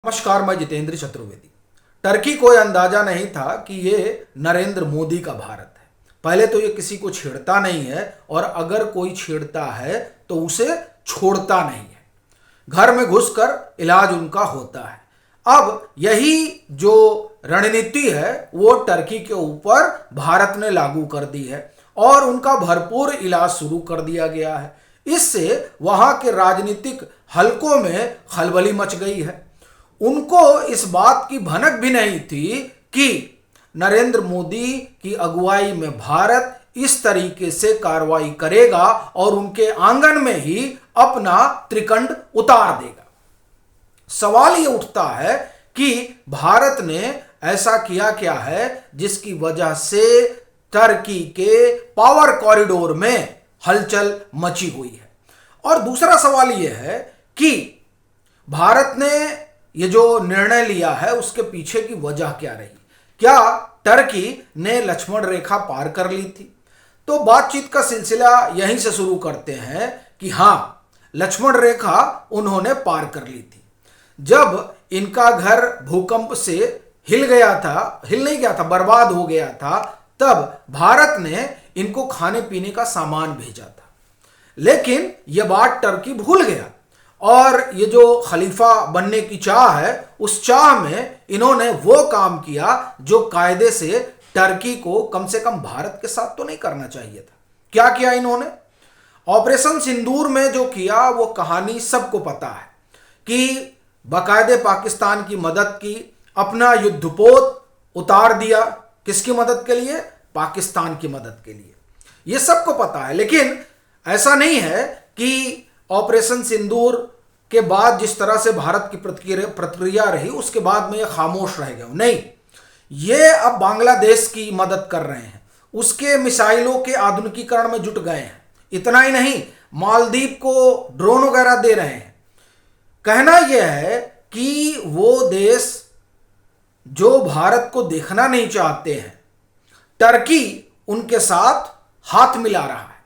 नमस्कार, मैं जितेंद्र चतुर्वेदी। टर्की को यह अंदाजा नहीं था कि ये नरेंद्र मोदी का भारत है। पहले तो ये किसी को छेड़ता नहीं है और अगर कोई छेड़ता है तो उसे छोड़ता नहीं है। घर में घुसकर इलाज उनका होता है। अब यही जो रणनीति है वो टर्की के ऊपर भारत ने लागू कर दी है और उनका भरपूर इलाज शुरू कर दिया गया है। इससे वहां के राजनीतिक हलकों में खलबली मच गई है। उनको इस बात की भनक भी नहीं थी कि नरेंद्र मोदी की अगुवाई में भारत इस तरीके से कार्रवाई करेगा और उनके आंगन में ही अपना त्रिकंड उतार देगा। सवाल ये उठता है कि भारत ने ऐसा किया क्या है जिसकी वजह से टर्की के पावर कॉरिडोर में हलचल मची हुई है। और दूसरा सवाल यह है कि भारत ने ये जो निर्णय लिया है उसके पीछे की वजह क्या रही। क्या टर्की ने लक्ष्मण रेखा पार कर ली थी? तो बातचीत का सिलसिला यहीं से शुरू करते हैं कि हाँ, लक्ष्मण रेखा उन्होंने पार कर ली थी। जब इनका घर भूकंप से हिल नहीं गया था, बर्बाद हो गया था, तब भारत ने इनको खाने पीने का सामान भेजा था। लेकिन यह बात टर्की भूल गया और ये जो खलीफा बनने की चाह है उस चाह में इन्होंने वो काम किया जो कायदे से टर्की को कम से कम भारत के साथ तो नहीं करना चाहिए था। क्या किया इन्होंने? ऑपरेशन सिंदूर में जो किया वो कहानी सबको पता है कि बाकायदे पाकिस्तान की मदद की, अपना युद्धपोत उतार दिया। किसकी मदद के लिए? पाकिस्तान की मदद के लिए। ये सबको पता है। लेकिन ऐसा नहीं है कि ऑपरेशन सिंदूर के बाद जिस तरह से भारत की प्रतिक्रिया रही उसके बाद में ये खामोश रह गए। नहीं, ये अब बांग्लादेश की मदद कर रहे हैं, उसके मिसाइलों के आधुनिकीकरण में जुट गए हैं। इतना ही नहीं, मालदीव को ड्रोन वगैरह दे रहे हैं। कहना यह है कि वो देश जो भारत को देखना नहीं चाहते हैं, टर्की उनके साथ हाथ मिला रहा है,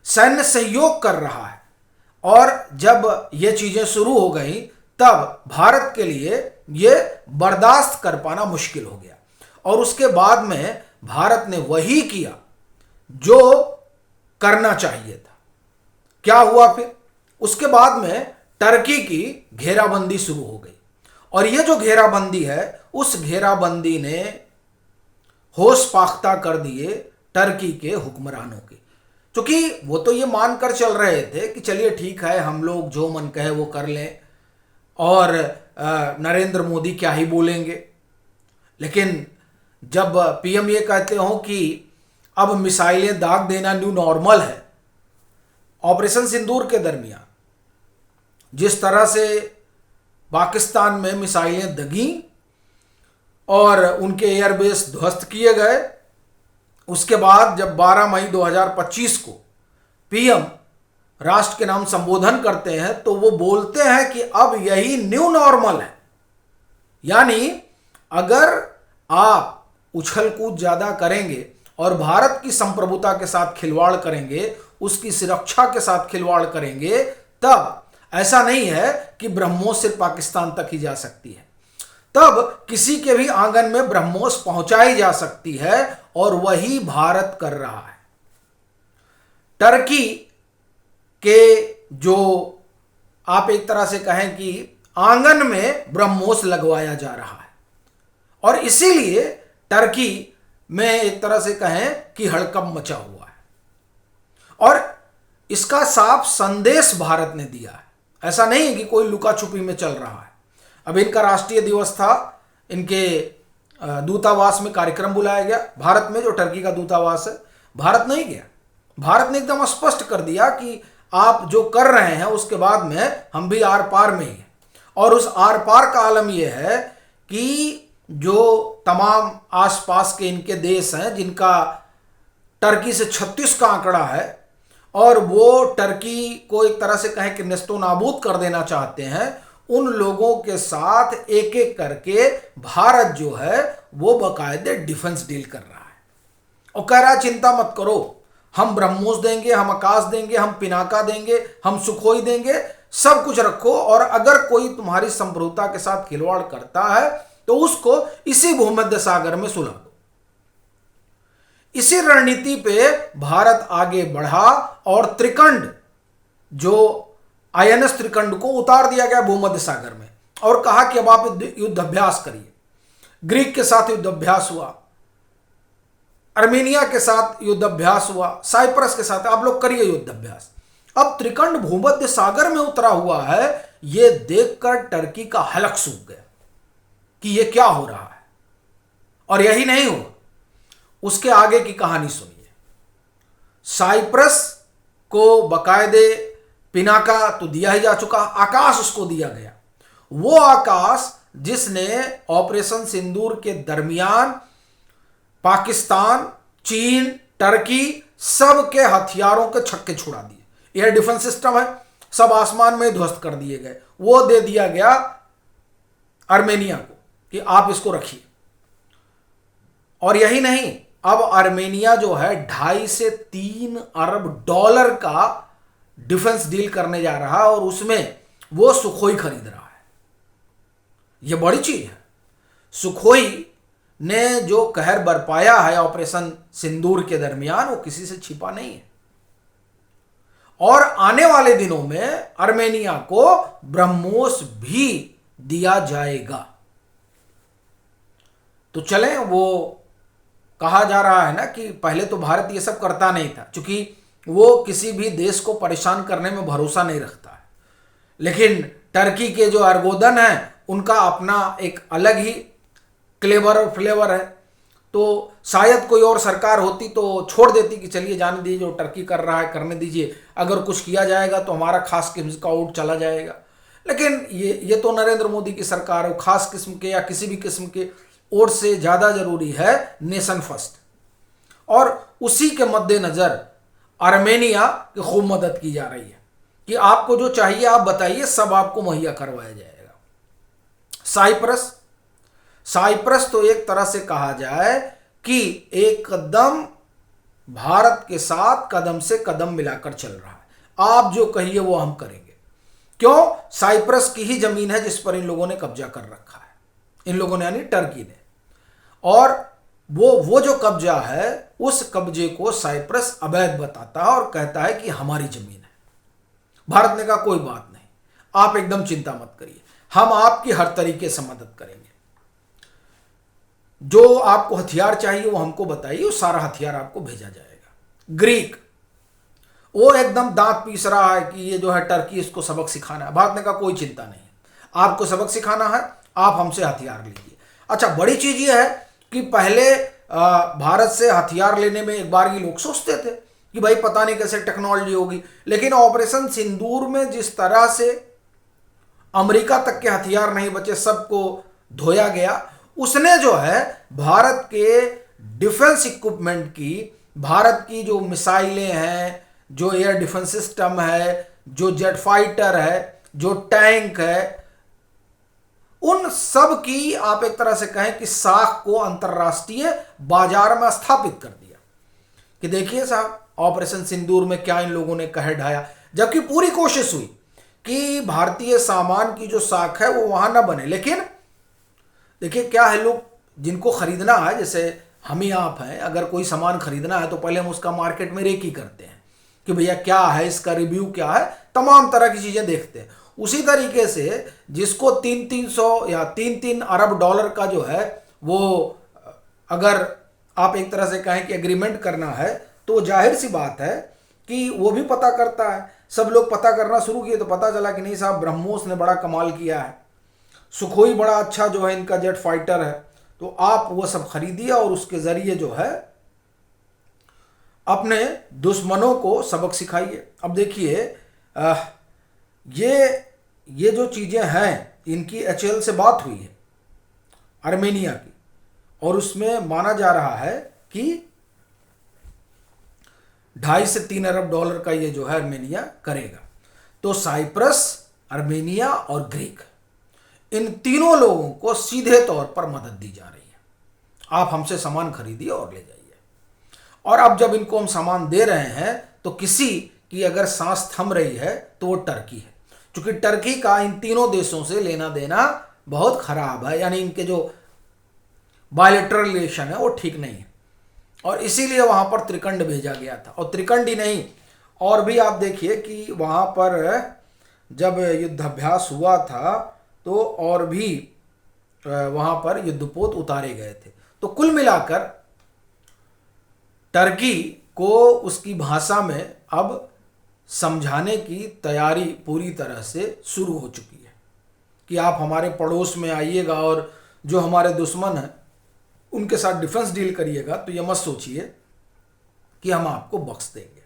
सैन्य सहयोग कर रहा है। और जब ये चीजें शुरू हो गई तब भारत के लिए ये बर्दाश्त कर पाना मुश्किल हो गया और उसके बाद में भारत ने वही किया जो करना चाहिए था। क्या हुआ फिर? उसके बाद में टर्की की घेराबंदी शुरू हो गई और ये जो घेराबंदी है उस घेराबंदी ने होश पाख्ता कर दिए टर्की के हुक्मरानों के। क्योंकि वो तो ये मानकर चल रहे थे कि चलिए ठीक है, हम लोग जो मन कहे वो कर लें और नरेंद्र मोदी क्या ही बोलेंगे। लेकिन जब पीएम ये कहते हो कि अब मिसाइलें दाग देना न्यू नॉर्मल है, ऑपरेशन सिंदूर के दरमियान जिस तरह से पाकिस्तान में मिसाइलें दगी और उनके एयरबेस ध्वस्त किए गए, उसके बाद जब 12 मई 2025 को पीएम राष्ट्र के नाम संबोधन करते हैं तो वो बोलते हैं कि अब यही न्यू नॉर्मल है। यानी अगर आप उछल कूद ज्यादा करेंगे और भारत की संप्रभुता के साथ खिलवाड़ करेंगे, उसकी सुरक्षा के साथ खिलवाड़ करेंगे, तब ऐसा नहीं है कि ब्रह्मोस सिर्फ पाकिस्तान तक ही जा सकती है, तब किसी के भी आंगन में ब्रह्मोस पहुंचाई जा सकती है और वही भारत कर रहा है। टर्की के जो आप एक तरह से कहें कि आंगन में ब्रह्मोस लगवाया जा रहा है और इसीलिए टर्की में एक तरह से कहें कि हड़कंप मचा हुआ है और इसका साफ संदेश भारत ने दिया है। ऐसा नहीं है कि कोई लुका छुपी में चल रहा है। अब इनका राष्ट्रीय दिवस था, इनके दूतावास में कार्यक्रम बुलाया गया भारत में, जो टर्की का दूतावास है। भारत नहीं गया। भारत ने एकदम स्पष्ट कर दिया कि आप जो कर रहे हैं उसके बाद में हम भी आर पार में ही हैं। और उस आर पार का आलम यह है कि जो तमाम आसपास के इनके देश हैं जिनका टर्की से 36 का आंकड़ा है और वो टर्की को एक तरह से कहें कि नेस्तो नाबूद कर देना चाहते हैं, उन लोगों के साथ एक एक करके भारत जो है वो बाकायदे डिफेंस डील कर रहा है और कह रहा है चिंता मत करो, हम ब्रह्मोस देंगे, हम आकाश देंगे, हम पिनाका देंगे, हम सुखोई देंगे, सब कुछ रखो, और अगर कोई तुम्हारी संप्रभुता के साथ खिलवाड़ करता है तो उसको इसी भूमध्य सागर में सुला दो। इसी रणनीति पे भारत आगे बढ़ा और त्रिकंड, जो आईएनएस त्रिकंड को उतार दिया गया भूमध्य सागर में, और कहा कि अब आप युद्ध अभ्यास करिए। ग्रीक के साथ युद्ध अभ्यास हुआ, अर्मेनिया के साथ युद्ध अभ्यास हुआ, साइप्रस के साथ, आप लोग करिए युद्ध अभ्यास। अब त्रिकंड भूमध्य सागर में उतरा हुआ है, यह देखकर टर्की का हलक सूख गया कि यह क्या हो रहा है। और यही नहीं हुआ, उसके आगे की कहानी सुनिए। साइप्रस को बकायदे पिनाका तो दिया ही जा चुका, आकाश उसको दिया गया। वो आकाश जिसने ऑपरेशन सिंदूर के दरमियान पाकिस्तान, चीन, टर्की सब के हथियारों के छक्के छुड़ा दिए। एयर डिफेंस सिस्टम है, सब आसमान में ध्वस्त कर दिए गए। वो दे दिया गया आर्मेनिया को कि आप इसको रखिए। और यही नहीं, अब आर्मेनिया जो है 2.5 से 3 अरब डॉलर का डिफेंस डील करने जा रहा है, और उसमें वो सुखोई खरीद रहा है। यह बड़ी चीज है। सुखोई ने जो कहर बरपाया है ऑपरेशन सिंदूर के दरमियान, वो किसी से छिपा नहीं है। और आने वाले दिनों में आर्मेनिया को ब्रह्मोस भी दिया जाएगा। तो चलें, वो कहा जा रहा है ना कि पहले तो भारत ये सब करता नहीं था, क्योंकि वो किसी भी देश को परेशान करने में भरोसा नहीं रखता है। लेकिन टर्की के जो अर्गोदन है, उनका अपना एक अलग ही क्लेवर और फ्लेवर है। तो शायद कोई और सरकार होती तो छोड़ देती कि चलिए जाने दीजिए, जो टर्की कर रहा है करने दीजिए, अगर कुछ किया जाएगा तो हमारा खास किस्म का वोट चला जाएगा। लेकिन ये तो नरेंद्र मोदी की सरकार है, खास किस्म के या किसी भी किस्म के वोट से ज़्यादा जरूरी है नेशन फर्स्ट। और उसी के मद्देनजर आर्मेनिया की खूब मदद की जा रही है कि आपको जो चाहिए आप बताइए, सब आपको मुहैया करवाया जाएगा। साइप्रस तो एक तरह से कहा जाए कि एकदम भारत के साथ कदम से कदम मिलाकर चल रहा है। आप जो कहिए वो हम करेंगे। क्यों? साइप्रस की ही जमीन है जिस पर इन लोगों ने कब्जा कर रखा है, इन लोगों ने यानी टर्की ने। और वो जो कब्जा है, उस कब्जे को साइप्रस अवैध बताता है और कहता है कि हमारी जमीन है। भारत ने कहा कोई बात नहीं, आप एकदम चिंता मत करिए, हम आपकी हर तरीके से मदद करेंगे। जो आपको हथियार चाहिए वो हमको बताइए, वो सारा हथियार आपको भेजा जाएगा। ग्रीक वो एकदम दांत पीस रहा है कि ये जो है टर्की, इसको सबक सिखाना है। भारत ने कहा कोई चिंता नहीं, आपको सबक सिखाना है, आप हमसे हथियार लीजिए। अच्छा, बड़ी चीज ये है कि पहले भारत से हथियार लेने में एक बार ये लोग सोचते थे कि भाई पता नहीं कैसे टेक्नोलॉजी होगी, लेकिन ऑपरेशन सिंदूर में जिस तरह से अमेरिका तक के हथियार नहीं बचे, सबको धोया गया, उसने जो है भारत के डिफेंस इक्विपमेंट की, भारत की जो मिसाइलें हैं, जो एयर डिफेंस सिस्टम है, जो जेट फाइटर है, जो टैंक है, उन सब की आप एक तरह से कहें कि साख को अंतरराष्ट्रीय बाजार में स्थापित कर दिया कि देखिए साहब, ऑपरेशन सिंदूर में क्या इन लोगों ने कहर ढाया। जबकि पूरी कोशिश हुई कि भारतीय सामान की जो साख है वो वहां ना बने। लेकिन देखिए क्या है, लोग जिनको खरीदना है, जैसे हम ही आप हैं, अगर कोई सामान खरीदना है तो पहले हम उसका मार्केट में रेकी करते हैं कि भैया क्या है, इसका रिव्यू क्या है, तमाम तरह की चीजें देखते हैं। उसी तरीके से जिसको 300 या 3 अरब डॉलर का जो है वो, अगर आप एक तरह से कहें कि एग्रीमेंट करना है, तो जाहिर सी बात है कि वो भी पता करता है। सब लोग पता करना शुरू किए तो पता चला कि नहीं साहब, ब्रह्मोस ने बड़ा कमाल किया है, सुखोई बड़ा अच्छा जो है इनका जेट फाइटर है, तो आप वो सब खरीदिए और उसके जरिए जो है अपने दुश्मनों को सबक सिखाइए। अब देखिए ये जो चीजें हैं, इनकी एचएल से बात हुई है आर्मेनिया की, और उसमें माना जा रहा है कि 2.5 से 3 अरब डॉलर का ये जो है आर्मेनिया करेगा। तो साइप्रस, आर्मेनिया और ग्रीक, इन तीनों लोगों को सीधे तौर पर मदद दी जा रही है, आप हमसे सामान खरीदिए और ले जाइए। और अब जब इनको हम सामान दे रहे हैं तो किसी की अगर सांस थम रही है तो वो टर्की है, क्योंकि टर्की का इन तीनों देशों से लेना देना बहुत खराब है, यानी इनके जो बायलैटरल रिलेशन है वो ठीक नहीं है, और इसीलिए वहां पर त्रिकंड भेजा गया था। और त्रिकंड ही नहीं, और भी आप देखिए कि वहां पर जब युद्धाभ्यास हुआ था तो और भी वहां पर युद्धपोत उतारे गए थे। तो कुल मिलाकर टर्की को उसकी भाषा में अब समझाने की तैयारी पूरी तरह से शुरू हो चुकी है कि आप हमारे पड़ोस में आइएगा और जो हमारे दुश्मन हैं उनके साथ डिफेंस डील करिएगा, तो ये मत सोचिए कि हम आपको बख्श देंगे।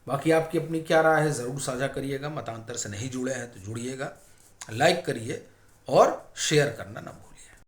बाकी आपकी अपनी क्या राय है ज़रूर साझा करिएगा। मतांतर से नहीं जुड़े हैं तो जुड़िएगा, लाइक करिए और शेयर करना ना भूलिए।